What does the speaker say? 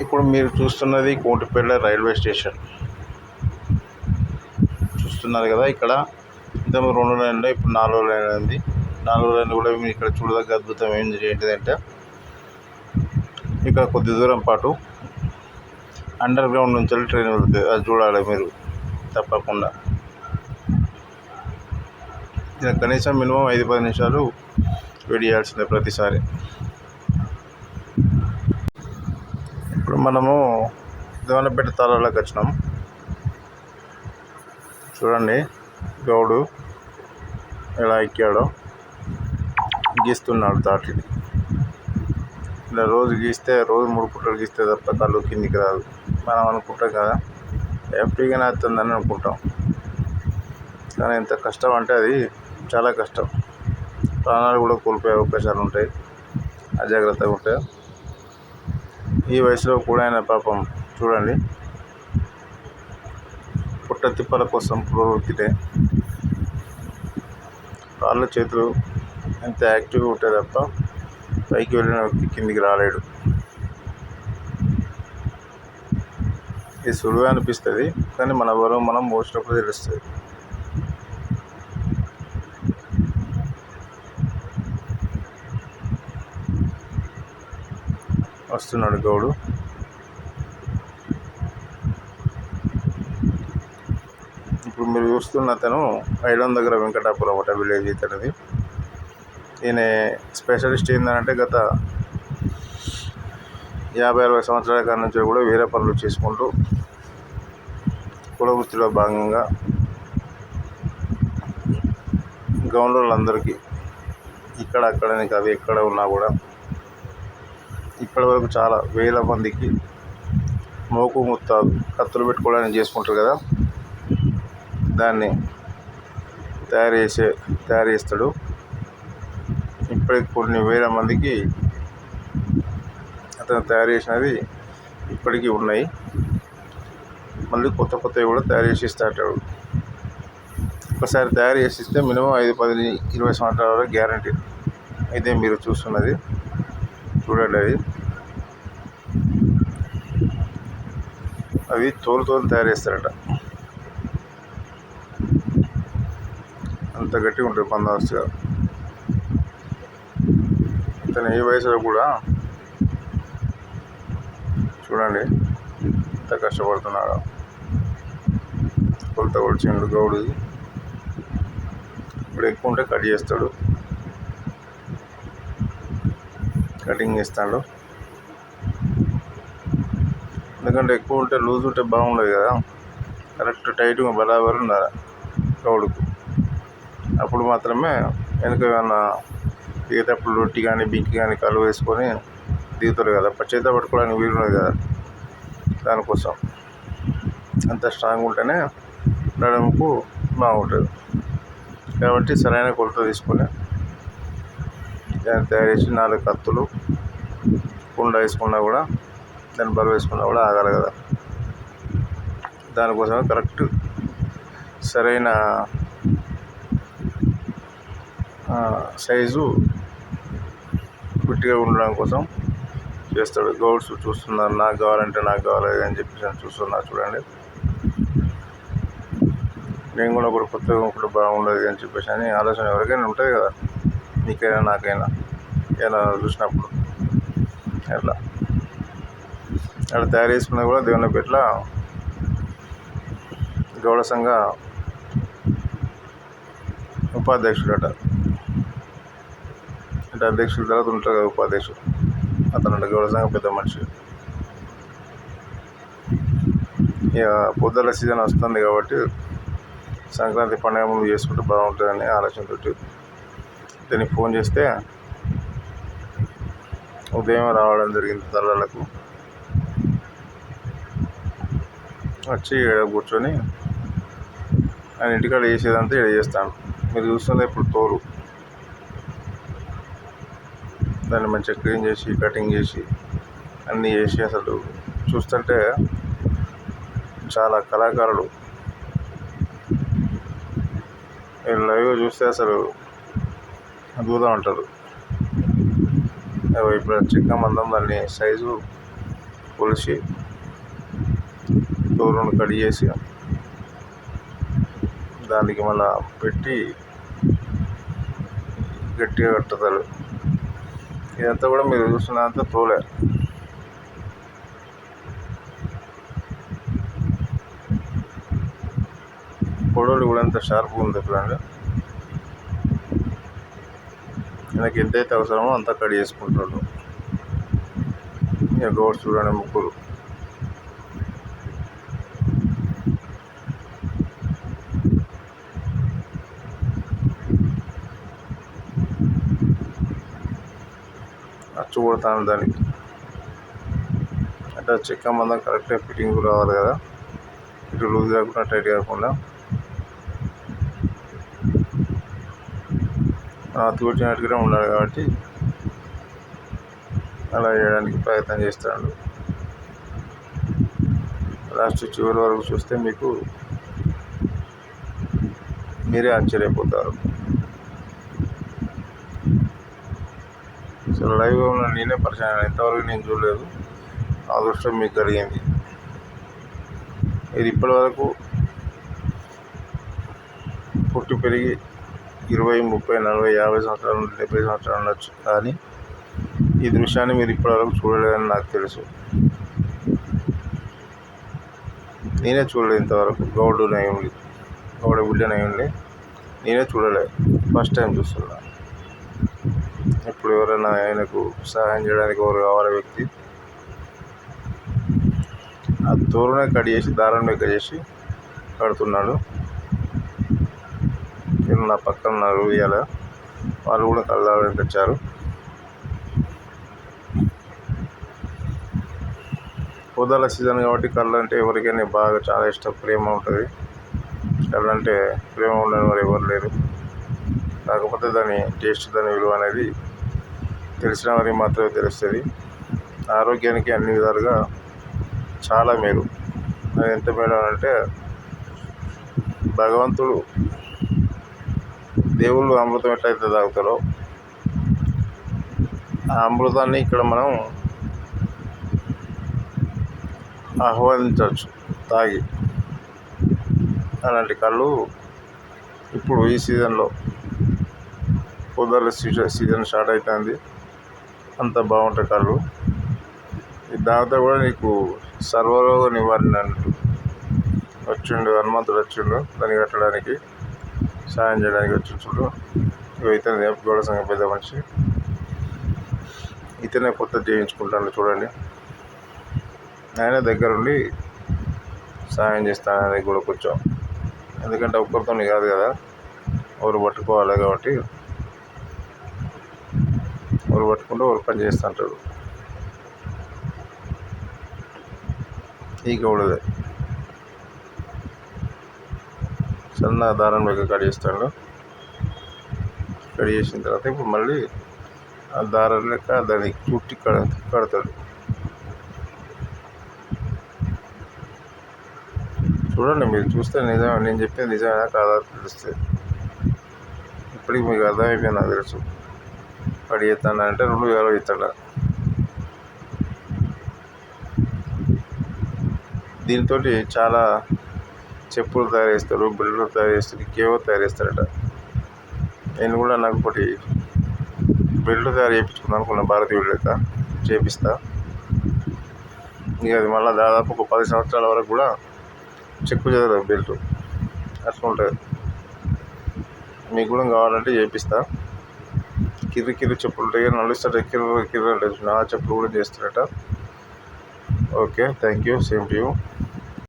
ఇప్పుడు మీరు చూస్తున్నది కోటిపేట రైల్వే స్టేషన్ చూస్తున్నారు కదా. ఇక్కడ ఇంతకుముందు 2 లైన్లు, ఇప్పుడు 4వ లైన్ ఉంది. 4వ లైన్ కూడా మీరు ఇక్కడ చూడదగ్గ అద్భుతం ఏంటిదంటే, ఇక్కడ కొద్ది దూరం పాటు అండర్ గ్రౌండ్ నుంచి ట్రైన్ వెళ్తుంది. అది చూడాలి మీరు తప్పకుండా. ఇలా కనీసం మినిమం 5-10 నిమిషాలు వెయిట్ చేయాల్సిందే ప్రతిసారి. ఇప్పుడు మనము దేవన్నపేట తాళాలకు వచ్చినాం. చూడండి గౌడు ఎలా ఎక్కాడో, గీస్తున్నాడు తాటి. ఇలా రోజు గీస్తే, రోజు 3 పుట్టలు గీస్తే తప్ప కళ్ళు కిందికి రాదు. మనం అనుకుంటాం కదా ఫ్రీగానే వస్తుందని అనుకుంటాం, కానీ ఎంత కష్టం అంటే అది చాలా కష్టం. ప్రాణాలు కూడా కోల్పోయే అవకాశాలు ఉంటాయి, అజాగ్రత్తగా ఉంటాయి. ఈ వయసులో కూడా ఆయన పాపం చూడండి, పుట్ట తిప్పల కోసం ప్రవృత్తిటే. కాళ్ళు చేతులు ఎంత యాక్టివ్గా ఉంటాయి తప్ప పైకి వెళ్ళిన వ్యక్తి కిందికి రాలేడు. ఇది సులువే అనిపిస్తుంది, కానీ మన బరువు మనం మోసినప్పుడు తెలుస్తుంది. వస్తున్నాడు గౌడు. ఇప్పుడు మీరు చూస్తున్న అతను ఐడం దగ్గర వెంకటాపురం ఒకట విలేజ్ ఇతనిది. ఈయన స్పెషలిస్ట్ ఏంటంటే గత 50-60 సంవత్సరాల కాడి నుంచి కూడా వేరే పనులు చేసుకుంటూ కుల వృత్తిలో భాగంగా గౌండ్రులందరికీ ఇక్కడ అక్కడని కాదు, ఎక్కడ ఉన్నా కూడా ఇప్పటి వరకు చాలా వేల మందికి మోకు ముత్తాలు కత్తులు పెట్టుకోవడానికి చేసుకుంటారు కదా, దాన్ని తయారు చేస్తాడు. ఇప్పటికి కొన్ని వేల మందికి అతను తయారు చేసినవి ఇప్పటికీ ఉన్నాయి. మళ్ళీ కొత్త కొత్తవి కూడా తయారు చేసి ఇస్తాడు. ఒకసారి తయారు చేసి ఇస్తే మినిమం 5-10-20 సంవత్సరాల వరకు గ్యారంటీ. అయితే మీరు చూస్తున్నది చూడండి, అవి తోలు తయారు చేస్తారట. అంత గట్టిగా ఉంటుంది బందోబస్తుగా. ఇతను ఏ వయసులో కూడా చూడండి ఎంత కష్టపడుతున్నాడు. కొలత కొలిచిండు గౌడు. ఇప్పుడు ఎక్కువ ఉంటే కట్ చేస్తాడు, కటింగ్ చేస్తాడు. ఎందుకంటే ఎక్కువ ఉంటే లూజ్ ఉంటే బాగుండదు కదా, కరెక్ట్ టైట్గా బరాబర్ ఉండాలి గౌడుకు. అప్పుడు మాత్రమే వెనుక ఏమన్నా దిగేటప్పుడు రొట్టి కానీ బింకి కానీ కళ్ళు వేసుకొని దిగుతారు కదా, చేత పట్టుకోవడానికి వీలున్నది కదా. దానికోసం అంత స్ట్రాంగ్ ఉంటేనే నడుముకు బాగుంటుంది. కాబట్టి సరైన కొలత తీసుకొని దాన్ని తయారు చేసి 4 కత్తులు కుండ వేసుకున్నా కూడా, దాన్ని బరువు వేసుకున్నా కూడా ఆగాలి కదా. దానికోసమే కరెక్ట్ సరైన సైజు ఫిట్గా ఉండడం కోసం చేస్తాడు. గౌడ్స్ చూస్తున్నారు, నాకు కావాలంటే నాకు కావాలి అని చెప్పేసి చూస్తున్నారు. చూడండి, నేను కూడా ఒకటి కొత్తగా ఒకటి బాగుండదు అని చెప్పేసి అని ఆలోచన ఎవరికైనా ఉంటుంది కదా, నీకైనా నాకైనా ఎలా చూసినప్పుడు. అట్లా అక్కడ తయారు చేసుకున్నది కూడా దేవన్నపేటలో గౌడ సంఘ ఉపాధ్యక్షుడట. అంటే అధ్యక్షుల తర్వాత ఉంటారు కదా ఉపాధ్యక్షుడు, అతను గౌడ సంఘ పెద్ద మనిషి. ఇక పొద్దుల సీజన్ వస్తుంది కాబట్టి సంక్రాంతి పండుగ ముందు చేసుకుంటే బాగుంటుందని ఆలోచనతో దీనికి ఫోన్ చేస్తే ఉదయం రావడం జరిగింది. తల్లాలకు వచ్చి ఇక్కడ కూర్చొని ఆయన ఇంటికాడ చేసేదంతా ఇక్కడ చేస్తాను. మీరు చూస్తుంటే ఇప్పుడు తోలు దాన్ని మంచిగా క్లీన్ చేసి కటింగ్ చేసి అన్నీ చేసి అసలు చూస్తుంటే చాలా కళాకారుడు. లైవ్గా చూస్తే అసలు అద్భుతం అంటారు. ఇప్పుడు చిక్క మందం దాన్ని సైజు కొలిసి తోలును కడిగేసి దానికి మళ్ళా పెట్టి గట్టిగా కట్టుతారు. ఇదంతా కూడా మీరు చూస్తున్నంత తోలే. పొడవులు కూడా ఎంత షార్ప్గా ఉంది చూడండి. నాకు ఎంతైతే అవసరమో అంతా కట్ చేసుకుంటాడు. ఇక గోడ్స్ చూడండి ముగ్గురు. అచ్చు కొడతాను దానికి అంటే చెక్క మందం కరెక్ట్గా ఫిట్టింగ్ రావాలి కదా, ఇటు లూజ్ కాకుండా టైట్ కాకుండా తూచినట్టుగానే ఉండాలి కాబట్టి అలా చేయడానికి ప్రయత్నం చేస్తాడు. లాస్ట్ చివరి వరకు చూస్తే మీకు మీరే ఆశ్చర్యపోతారు. అసలు లైవ్గా ఉన్న నేనే పరిచయం, ఇంతవరకు నేను చూడలేదు. అదృష్టం మీకు కలిగింది. ఇది ఇప్పటి వరకు పుట్టి పెరిగి 20, 30, 40, 50 సంవత్సరాలు 70 సంవత్సరాలు ఉండొచ్చు, కానీ ఈ దృశ్యాన్ని మీరు ఇప్పటివరకు చూడలేదని నాకు తెలుసు. నేనే చూడలేదు ఇంతవరకు. గౌడ బిడ్డనై ఉండి నేనే చూడలేదు, ఫస్ట్ టైం చూస్తున్నా. ఇప్పుడు ఎవరైనా ఆయనకు సహాయం చేయడానికి ఎవరు కావాలి వ్యక్తి, ఆ తోలునే కట్ చేసి దారం లెక్క చేసి కడుతున్నాడు. నేను నా పక్కన ఉన్నారు ఇవాళ, వాళ్ళు కూడా కళ్ళడానికి వచ్చారు. పొద్దాల సీజన్ కాబట్టి కళ్ళు అంటే ఎవరికైనా బాగా చాలా ఇష్టం, ప్రేమ ఉంటుంది. కళ్ళు అంటే ప్రేమ ఉండని వారు ఎవరు లేరు. కాకపోతే దాని టేస్ట్, దాని విలువ అనేది తెలిసిన వారికి మాత్రమే తెలుస్తుంది. ఆరోగ్యానికి అన్ని విధాలుగా చాలా మేలు. అది ఎంత మేలు అంటే భగవంతుడు, దేవుళ్ళు అమృతం ఎట్లయితే తాగుతారో ఆ అమృతాన్ని ఇక్కడ మనం ఆహ్వానించవచ్చు తాగి. అలాంటి కళ్ళు ఇప్పుడు ఈ సీజన్లో పొద్దుల సీజన్ స్టార్ట్ అవుతుంది, అంత బాగుంటాయి కళ్ళు. దాంతో కూడా నీకు సర్వరోగ నివారణ అన్నట్టు వచ్చిండు హనుమంతుడు, వచ్చిండు దాన్ని కట్టడానికి సాయం చేయడానికి వచ్చిండు. ఇతనే గౌడ సంఘం పెద్ద మనిషి, ఇతనే కొత్త చేయించుకుంటాను చూడండి. ఆయన దగ్గరుండి సాయం చేస్తాను అనేది కూడా కొంచెం, ఎందుకంటే ఒక్కరితో కాదు కదా, ఎవరు పట్టుకోవాలి కాబట్టి ఎవరు పట్టుకుంటే ఎవరు పని చేస్తుంటారు. ఈ గౌడదే సన్న దారం లెక్క కట్ చేస్తాడు. కట్ చేసిన తర్వాత ఇప్పుడు మళ్ళీ ఆ దారం లెక్క దానికి చుట్టి కడతాడు. చూడండి, మీరు చూస్తే నిజమే, నేను చెప్పేది నిజమేనా కాదా తెలుస్తుంది. ఇప్పటికి మీకు అర్థమైపోయింది నాకు తెలుసు. కట్ చేస్తాను అంటే 2 వేలు ఇస్తాడు. దీంతో చాలా చెప్పులు తయారు చేస్తారు, బెల్ట్లు తయారు చేస్తారు, కేవో తయారు చేస్తారట. నేను కూడా నాకు ఒకటి బెల్ట్ తయారు చేయించుకుందాం అనుకున్న, భారతీయుడు లెక్క చేపిస్తా. ఇక అది మళ్ళీ దాదాపు ఒక 10 సంవత్సరాల వరకు కూడా చెక్కు చెదరదు బెల్ట్, అట్లా ఉంటుంది. మీకు కూడా కావాలంటే చేపిస్తా. కిర్రి చెప్పులు ఉంటాయి, నడుస్తారట, కిర్ర అంటే ఆ చెప్పులు కూడా చేస్తారట. Okay, thank you, same to you.